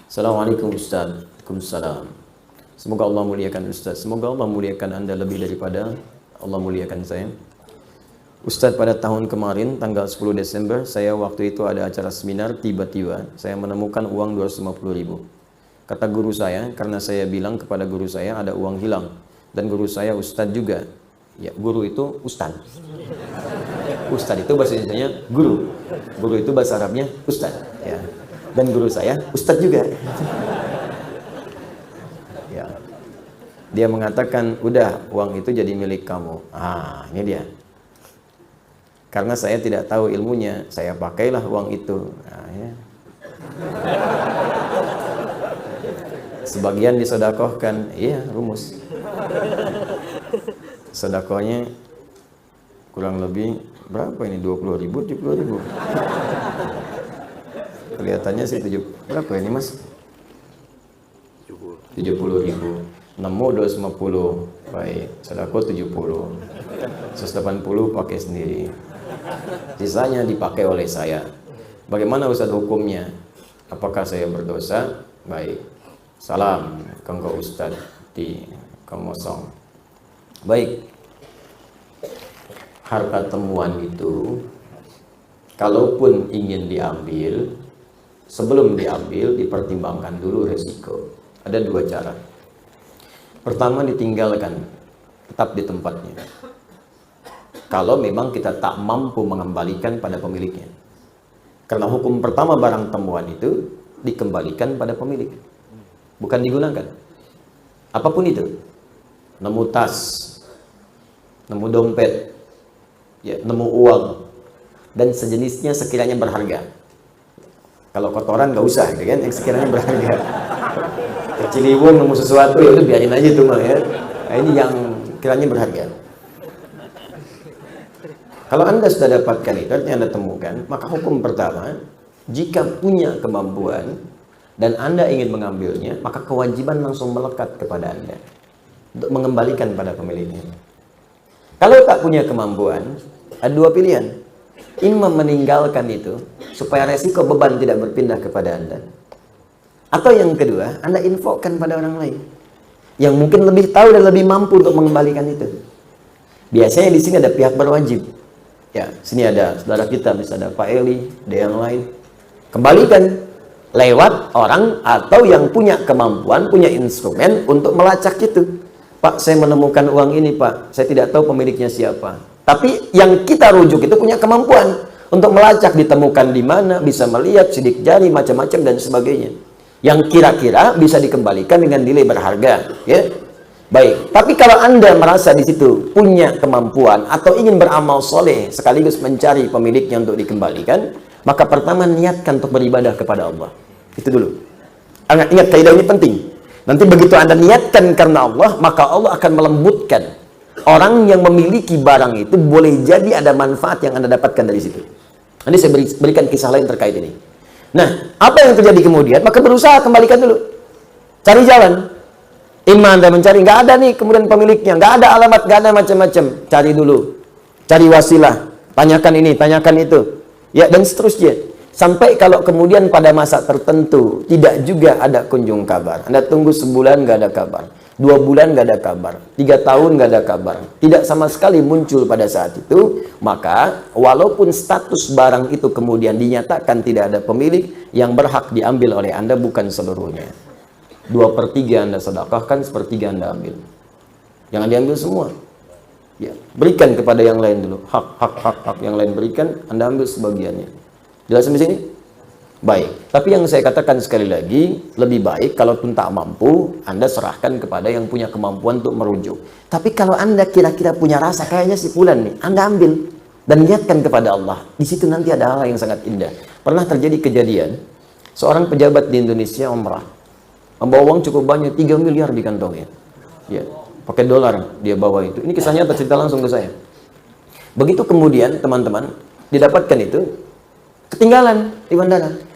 Assalamualaikum Ustaz. Waalaikumsalam. Semoga Allah muliakan Ustaz. Semoga Allah muliakan Anda lebih daripada Allah muliakan saya. Ustaz, pada tahun kemarin tanggal 10 Desember saya waktu itu ada acara seminar, tiba-tiba saya menemukan uang 250.000. Kata guru saya, karena saya bilang kepada guru saya ada uang hilang, dan guru saya Ustaz juga. Ya, guru itu Ustaz. Ustaz itu bahasa Indonesianya guru. Guru itu bahasa Arabnya Ustaz. Ya. Dan guru saya Ustaz juga. Ya. Dia mengatakan, udah uang itu jadi milik kamu. Ah, ini dia. Karena saya tidak tahu ilmunya, saya pakailah uang itu. Nah, ya. Sebagian disedekahkan, iya, rumus. Sedekahnya kurang lebih berapa ini? 20.000, 70.000. Kelihatannya sih berapa ini Mas? 70.000. Nemu 250. Baik, sedekah 70. 180 pakai sendiri. Sisanya dipakai oleh saya. Bagaimana Ustaz hukumnya? Apakah saya berdosa? Baik. Salam kanggo Ustaz di Kemosong. Baik. Harta temuan itu kalaupun ingin diambil, sebelum diambil dipertimbangkan dulu resiko. Ada dua cara. Pertama, ditinggalkan, tetap di tempatnya. Kalau memang kita tak mampu mengembalikan pada pemiliknya. Karena hukum pertama barang temuan itu dikembalikan pada pemilik, bukan digunakan. Apapun itu, nemu tas, nemu dompet, ya, nemu uang, dan sejenisnya sekiranya berharga. Kalau kotoran nggak usah, gitu kan? Yang sekiranya berharga. Ciliwung nemu sesuatu, ya udah biarin aja itu mah ya. Nah, ini yang kiranya berharga. Kalau Anda sudah dapatkan itu, artinya Anda temukan, maka hukum pertama, jika punya kemampuan dan Anda ingin mengambilnya, maka kewajiban langsung melekat kepada Anda untuk mengembalikan pada pemiliknya. Kalau tak punya kemampuan, ada dua pilihan. Imam meninggalkan itu supaya resiko beban tidak berpindah kepada Anda. Atau yang kedua, Anda infokkan pada orang lain yang mungkin lebih tahu dan lebih mampu untuk mengembalikan itu. Biasanya di sini ada pihak berwajib. Ya, sini ada saudara kita, misalnya ada Pak Eli, ada yang lain. Kembalikan lewat orang atau yang punya kemampuan, punya instrumen untuk melacak itu. Pak, saya menemukan uang ini, Pak. Saya tidak tahu pemiliknya siapa. Tapi yang kita rujuk itu punya kemampuan untuk melacak, ditemukan di mana, bisa melihat sidik jari, macam-macam dan sebagainya. Yang kira-kira bisa dikembalikan dengan nilai berharga, ya. Baik, tapi kalau Anda merasa di situ punya kemampuan atau ingin beramal soleh sekaligus mencari pemiliknya untuk dikembalikan, maka pertama niatkan untuk beribadah kepada Allah. Itu dulu. Ingat, kaidah ini penting. Nanti begitu Anda niatkan karena Allah, maka Allah akan melembutkan. Orang yang memiliki barang itu boleh jadi ada manfaat yang Anda dapatkan dari situ. Nanti saya berikan kisah lain terkait ini. Nah, apa yang terjadi kemudian? Maka berusaha kembalikan dulu. Cari jalan. Iman Anda mencari, nggak ada nih kemudian pemiliknya, nggak ada alamat, nggak ada macam-macam. Cari dulu. Cari wasilah. Tanyakan ini, tanyakan itu. Ya, dan seterusnya. Sampai kalau kemudian pada masa tertentu tidak juga ada kunjung kabar. Anda tunggu sebulan nggak ada kabar. 2 bulan nggak ada kabar, 3 tahun nggak ada kabar, tidak sama sekali muncul pada saat itu, maka walaupun status barang itu kemudian dinyatakan tidak ada pemilik, yang berhak diambil oleh Anda bukan seluruhnya. 2/3 Anda sedekahkan, 1/3 Anda ambil. Jangan diambil semua. Ya, berikan kepada yang lain dulu. Hak yang lain berikan, Anda ambil sebagiannya. Jelas sampai sini? Baik, tapi yang saya katakan sekali lagi, lebih baik kalaupun tak mampu, Anda serahkan kepada yang punya kemampuan untuk merujuk. Tapi kalau Anda kira-kira punya rasa, kayaknya si fulan nih, Anda ambil dan niatkan kepada Allah. Di situ nanti ada hal yang sangat indah. Pernah terjadi kejadian, seorang pejabat di Indonesia umrah, membawa uang cukup banyak, 3 miliar di kantongnya. Ya, pakai dolar dia bawa itu. Ini kisahnya tercerita langsung ke saya. Begitu kemudian teman-teman didapatkan itu, ketinggalan di bandara.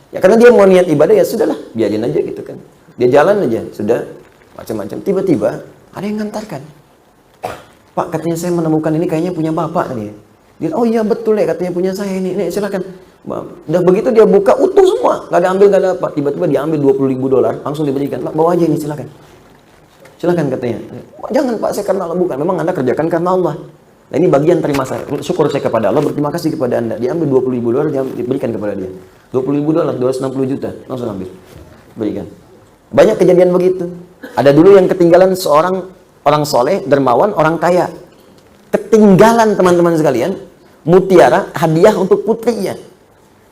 Ya karena dia mau niat ibadah, ya sudahlah, biarin aja gitu kan. Dia jalan aja, sudah macam-macam. Tiba-tiba ada yang ngantarkan. Pak, katanya saya menemukan ini kayaknya punya bapak nih. Dia, oh iya betul ya, katanya punya saya ini. Nih silakan. Udah begitu dia buka utuh semua, nggak ada ambil, nggak ada apa. Tiba-tiba diambil $20.000, langsung diberikan. Pak, bawa aja ini, silakan. Silakan katanya. Jangan Pak, saya karena Allah. Bukan, memang Anda kerjakan karena Allah. Nah, ini bagian terima saya. Syukur saya kepada Allah, berterima kasih kepada Anda. Diambil $20.000, diberikan kepada dia. $20.000, 260 juta, langsung ambil. Berikan. Banyak kejadian begitu. Ada dulu yang ketinggalan seorang orang soleh, dermawan, orang kaya. Ketinggalan teman-teman sekalian, mutiara hadiah untuk putrinya.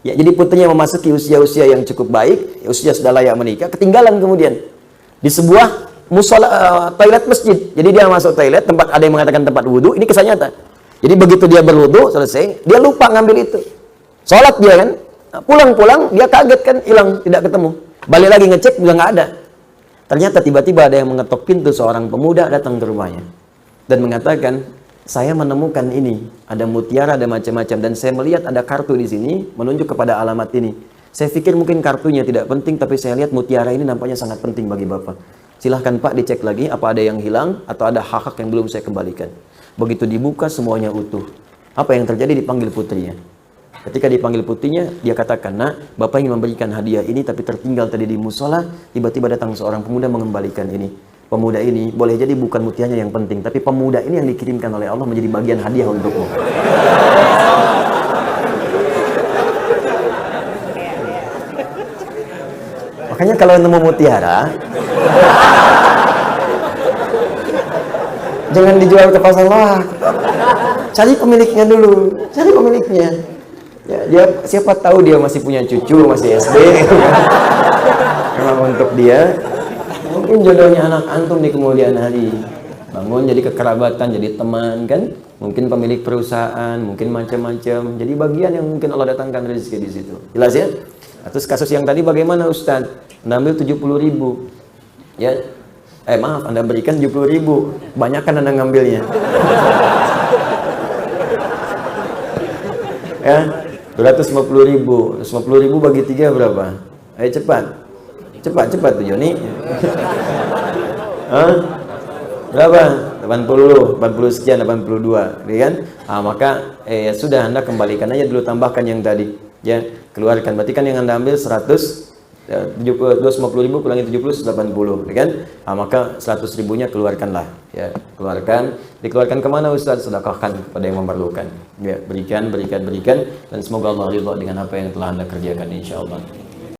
Ya, jadi putrinya memasuki usia-usia yang cukup baik, usia sudah layak menikah, ketinggalan kemudian di sebuah musola, toilet masjid. Jadi dia masuk toilet, tempat ada yang mengatakan tempat wudhu, ini kisah nyata. Jadi begitu dia berwudhu selesai, dia lupa ngambil itu. Sholat dia kan, pulang-pulang dia kaget kan, hilang, tidak ketemu. Balik lagi ngecek, juga nggak ada. Ternyata tiba-tiba ada yang mengetok pintu, seorang pemuda datang ke rumahnya dan mengatakan, saya menemukan ini, ada mutiara, ada macam-macam, dan saya melihat ada kartu di sini menunjuk kepada alamat ini. Saya pikir mungkin kartunya tidak penting, tapi saya lihat mutiara ini nampaknya sangat penting bagi Bapak. Silahkan Pak dicek lagi apa ada yang hilang atau ada hak-hak yang belum saya kembalikan. Begitu dibuka semuanya utuh. Apa yang terjadi? Dipanggil putrinya. Ketika dipanggil putrinya, dia katakan, nak, Bapak ingin memberikan hadiah ini tapi tertinggal tadi di musola, tiba-tiba datang seorang pemuda mengembalikan ini. Pemuda ini boleh jadi bukan mutiaranya yang penting, tapi pemuda ini yang dikirimkan oleh Allah menjadi bagian hadiah untukmu. Makanya kalau nemu mutiara, jangan dijual ke pasar lah. Cari pemiliknya dulu, cari pemiliknya. Ya, dia siapa tahu dia masih punya cucu, masih SD. Memang untuk dia. Mungkin jodohnya anak antum di kemudian hari. Bangun jadi kekerabatan, jadi teman kan. Mungkin pemilik perusahaan, mungkin macam-macam. Jadi bagian yang mungkin Allah datangkan rezeki di situ. Jelas ya? Terus kasus yang tadi bagaimana Ustaz? Anda ambil 70.000. Ya. Maaf, Anda berikan 70.000. Banyak kan Anda ngambilnya. Ya. 250.000. 250.000 bagi 3 berapa? Ayo cepat. Cepat tuh Joni. Berapa? 80 sekian, 82, kan? Maka sudah Anda kembalikan aja dulu, tambahkan yang tadi. Ya, keluarkan. Berarti kan yang Anda ambil 100, 250.000 kurangi 70, 180, kan? Maka 100.000-nya keluarkanlah. Ya, keluarkan. Dikeluarkan kemana Ustaz? Sedekahkan kepada yang memerlukan. Ya, berikan, dan semoga Allah ridha dengan apa yang telah Anda kerjakan insyaallah.